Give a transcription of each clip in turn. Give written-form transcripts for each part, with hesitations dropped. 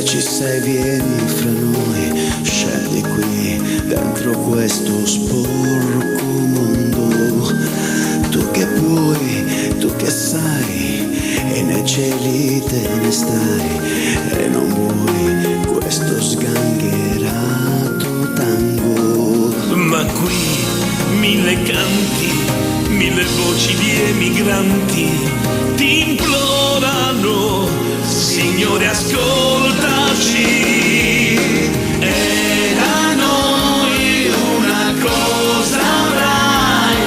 ci sei, vieni fra noi, scendi qui dentro questo sporco mondo. Tu che puoi, tu che sai, e nei cieli te ne stai, e non vuoi questo sgangherato tango. Ma qui 1000 canti, 1000 voci di emigranti ti implorano, Signore ascoltaci. E da noi una cosa avrai,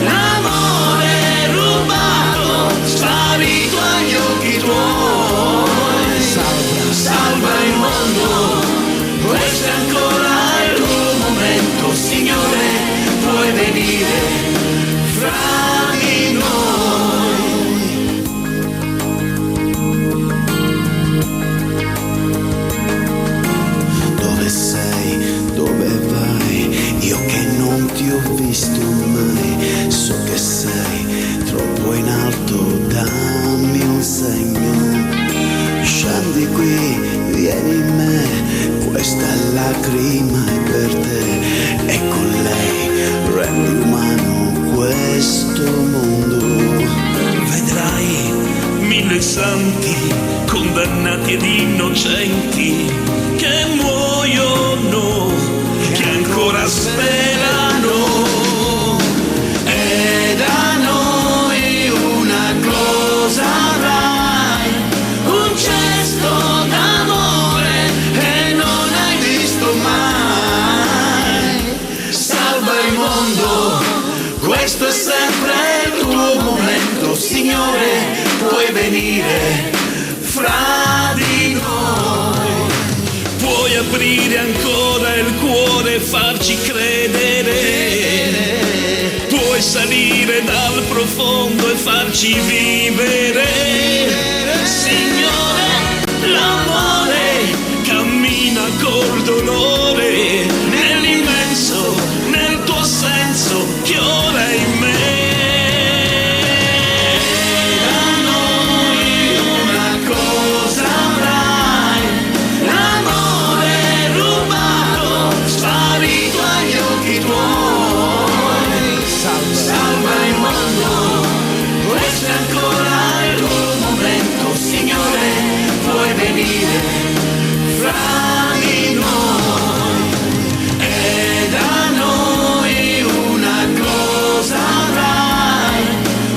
l'amore rubato, sparito agli occhi tuoi. Salva il mondo, questo è ancora il tuo momento, Signore, puoi venire fra di noi. Dove sei, dove vai, io che non ti ho visto mai, so che sei troppo in alto, dammi un segno. Scendi qui, vieni in me, questa lacrima è per te, e con lei rendi umano questo mondo. Vedrai 1000 santi, condannati ed innocenti, che muoiono, che ancora sperano. E da noi una cosa avrai, un gesto d'amore e non hai visto mai. Salva il mondo, questo è sempre il tuo momento, Signore, puoi venire fra di noi. Puoi aprire ancora il cuore e farci credere, puoi salire dal profondo e farci vivere. Signore, l'amore cammina col dolore nell'immenso, nel tuo senso che ora è in me. Da noi una cosa avrai, l'amore rubato, sparito agli occhi tuoi. Salva il mondo, questo è ancora il tuo momento, Signore, puoi venire fra di noi. E da noi una cosa avrai,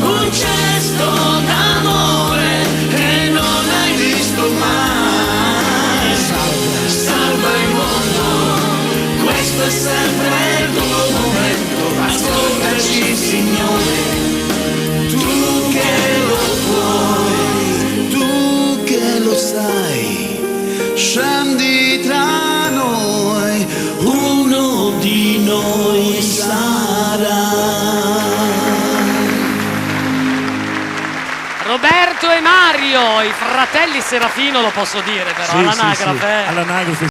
un gesto d'amore e non hai visto mai. Salva il mondo, questo è sempre il tuo momento, ascoltaci, Signore, tu che lo puoi, Tu che lo sai, scendi tra noi, uno di noi sarà. Roberto e Mario, i fratelli Serafino, lo posso dire però, Sì, all'anagrafe. all'anagrafe